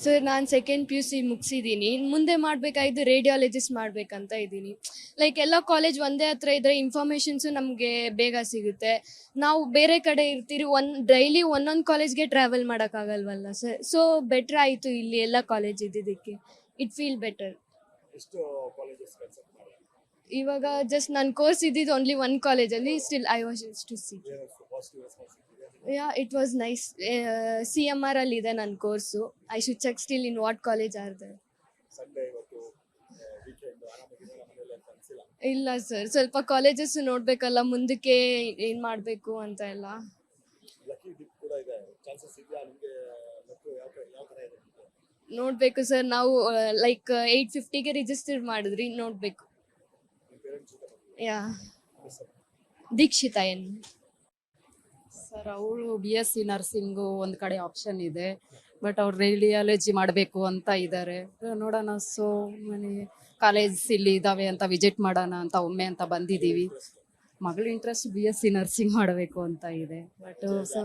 Sir ನಾನು second P U C ಮುಗಿಸಿದ್ದೀನಿ. ಮುಂದೆ ಮಾಡಬೇಕಾಗಿದ್ದು radiologist ಮಾಡಬೇಕಂತ ಇದ್ದೀನಿ. ಲೈಕ್ ಎಲ್ಲ ಕಾಲೇಜ್ ಒಂದೇ ಹತ್ರ ಇದ್ದರೆ ಇನ್ಫಾರ್ಮೇಷನ್ಸು ನಮಗೆ ಬೇಗ ಸಿಗುತ್ತೆ. ನಾವು ಬೇರೆ ಕಡೆ ಇರ್ತೀರಿ, ಡೈಲಿ ಒಂದೊಂದು ಕಾಲೇಜ್ಗೆ ಟ್ರಾವೆಲ್ ಮಾಡೋಕ್ಕಾಗಲ್ವಲ್ಲ ಸರ್. ಸೊ ಬೆಟ್ರ್ ಆಯಿತು ಇಲ್ಲಿ ಎಲ್ಲ ಕಾಲೇಜ್ ಇದ್ದಿದ್ದಕ್ಕೆ. It feel better. ಇವಾಗ ಜಸ್ಟ್ ನನ್ನ ಕೋರ್ಸ್ ಇದ್ದಿದ್ದು ಓನ್ಲಿ ಒನ್ ಕಾಲೇಜಲ್ಲಿ. Still I was to see. Yeah, it was nice. CMR ಅಲ್ಲಿ ಇದೆ ನನ್ನ course. I should check still in what college are there. ಇಲ್ಲ ಸರ್, ಸ್ವಲ್ಪ ಕಾಲೇಜಸ್ ನೋಡಬೇಕಲ್ಲ ಮುಂದಕ್ಕೆ ಏನು ಮಾಡಬೇಕು ಅಂತ ಎಲ್ಲ ನೋಡಬೇಕು ಸರ್. ನಾವು ಲೈಕ್ 850ಗೆ ರಿಜಿಸ್ಟರ್ ಮಾಡಿದ್ರಿ, ನೋಡಬೇಕು. ಯಾ, ದೀಕ್ಷಿತಾ ಏನು ಸರ್ ಅವಳು BSc ನರ್ಸಿಂಗು ಒಂದು ಕಡೆ ಆಪ್ಷನ್ ಇದೆ, ಬಟ್ ಅವ್ರು ರೇಡಿಯಾಲಜಿ ಮಾಡಬೇಕು ಅಂತ ಇದ್ದಾರೆ. ನೋಡೋಣ. ಸೊ ಮನೆ ಕಾಲೇಜ್ ಇಲ್ಲಿ ಇದ್ದಾವೆ ಅಂತ ವಿಸಿಟ್ ಮಾಡೋಣ ಅಂತ ಒಮ್ಮೆ ಅಂತ ಬಂದಿದ್ದೀವಿ. ಮಗಳ ಇಂಟ್ರೆಸ್ಟ್ BSc ನರ್ಸಿಂಗ್ ಮಾಡಬೇಕು ಅಂತ ಇದೆ. ಬಟ್ ಸೊ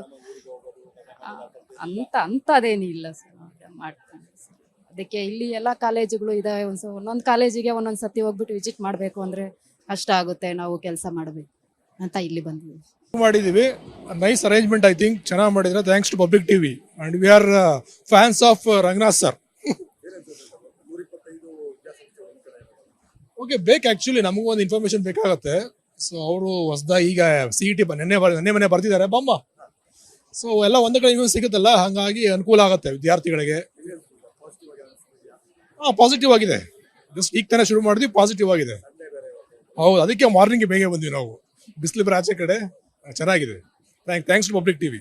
ಅಂಥದ್ದೇನಿಲ್ಲ ಸರ್, ಮಾಡ್ತೀನಿ ಸರ್. ಅದಕ್ಕೆ ಇಲ್ಲಿ ಎಲ್ಲ ಕಾಲೇಜುಗಳು ಇದ್ದಾವೆ. ಒಂದೊಂದು ಕಾಲೇಜಿಗೆ ಒಂದೊಂದು ಸತಿ ಹೋಗ್ಬಿಟ್ಟು ವಿಸಿಟ್ ಮಾಡಬೇಕು ಅಂದರೆ ಕಷ್ಟ ಆಗುತ್ತೆ, ನಾವು ಕೆಲಸ ಮಾಡಬೇಕು ಅಂತ ಇಲ್ಲಿ ಬಂದಿದ್ದೀವಿ. ಮಾಡಿದೀವಿ. ನೈಸ್ ಅರೇಂಜ್ಮೆಂಟ್, ಐ ಥಿಂಕ್ ಚೆನ್ನಾಗಿ ಮಾಡಿದ್ರೆ. Thanks to public TV and we are fans of Ranganath sir. Okay, ಬೇಕು ಆಕ್ಚುಲಿ ನಮಗೂ ಒಂದು ಇನ್ಫಾರ್ಮೇಶನ್ ಬೇಕಾಗತ್ತೆ. ಸೊ ಅವರು ಹೊಸದಾಗಿ ಈಗ CET ನೆನ್ನೆ ಮನೆ ಬರ್ತಿದ್ದಾರೆ ಬಮ್ಮ. ಸೊ ಎಲ್ಲ ಒಂದೇ ಕಡೆ ಇನ್ನೂ ಸಿಗುತ್ತಲ್ಲ, ಹಾಗಾಗಿ ಅನುಕೂಲ ಆಗುತ್ತೆ ವಿದ್ಯಾರ್ಥಿಗಳಿಗೆ. ಪಾಸಿಟಿವ್ ಆಗಿದೆ. ಜಸ್ಟ್ ಈಗ ತಾನೇ ಶುರು ಮಾಡಿದ್ವಿ, ಪಾಸಿಟಿವ್ ಆಗಿದೆ. ಹೌದು, ಅದಕ್ಕೆ ಮಾರ್ನಿಂಗ್ ಬೇಗ ಬಂದ್ವಿ ನಾವು. ಬಿಸಿಲು ಬರ ಆಚೆ ಕಡೆ ಚೆನ್ನಾಗಿದೆ. Thanks to public TV.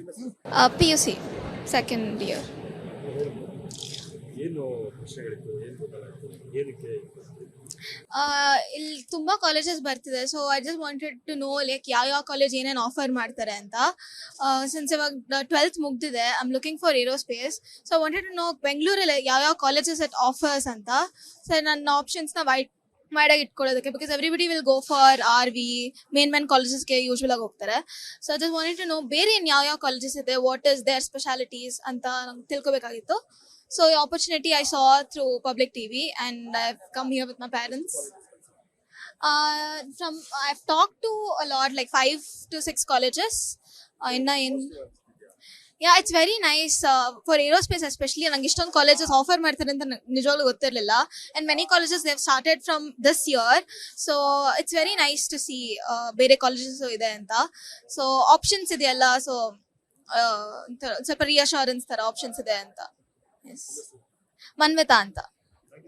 PUC second year. ಇಲ್ಲಿ ತುಂಬಾ ಕಾಲೇಜಸ್ ಬರ್ತಿದೆ. So I just wanted to know like ಯಾವ ಕಾಲೇಜ್ ಏನೇನು ಆಫರ್ ಮಾಡ್ತಾರೆ ಅಂತ. ಸಿನ್ಸ್ ಇವಾಗ 12th ಮುಗ್ದಿದೆ, I am looking for aerospace. So I wanted to know ಬೆಂಗಳೂರಲ್ಲಿ ಯಾವ ಕಾಲೇಜಸ್ ಅಟ್ ಆಫರ್ಸ್ ಅಂತ. ಸೊ ನನ್ನ ಆಪ್ಷನ್ಸ್ನ ವೈಡಾಗಿ ಇಟ್ಕೊಳ್ಳೋದಕ್ಕೆ, because everybody will go for RV main ಕಾಲೇಜಸ್ಗೆ ಯೂಶ್ವಲ್ ಆಗಿ ಹೋಗ್ತಾರೆ. So I just wanted to no ಬೇರೆ ಯಾವ ಕಾಲೇಜಸ್ ಇದೆ, ವಾಟ್ ಇಸ್ ದೇರ್ ಸ್ಪೆಷಾಲಿಟೀಸ್ ಅಂತ ನಂಗೆ ತಿಳ್ಕೊಬೇಕಾಗಿತ್ತು. So the opportunity I saw through public TV, and I've come here with my parents. I've talked to a lot, like 5 to 6 colleges. Yeah, it's very nice for aerospace especially. ನಂಗೆ ಇಷ್ಟೊಂದು colleges offer ಮಾಡ್ತಾರೆ ಅಂತ ನಿಜವಾಗ್ಲೂ ಗೊತ್ತಿರಲಿಲ್ಲ. And many colleges they've started from this year. So it's very nice to see ಬೇರೆ colleges ಇದೆ ಅಂತ. So options ಇದೆಯಲ್ಲ, so ಸ್ವಲ್ಪ ರಿಯಶೂರೆನ್ಸ್ ತರ ಆಪ್ಷನ್ಸ್ ಇದೆ ಅಂತ. ಮನ್ವಿತಾ ಅಂತ.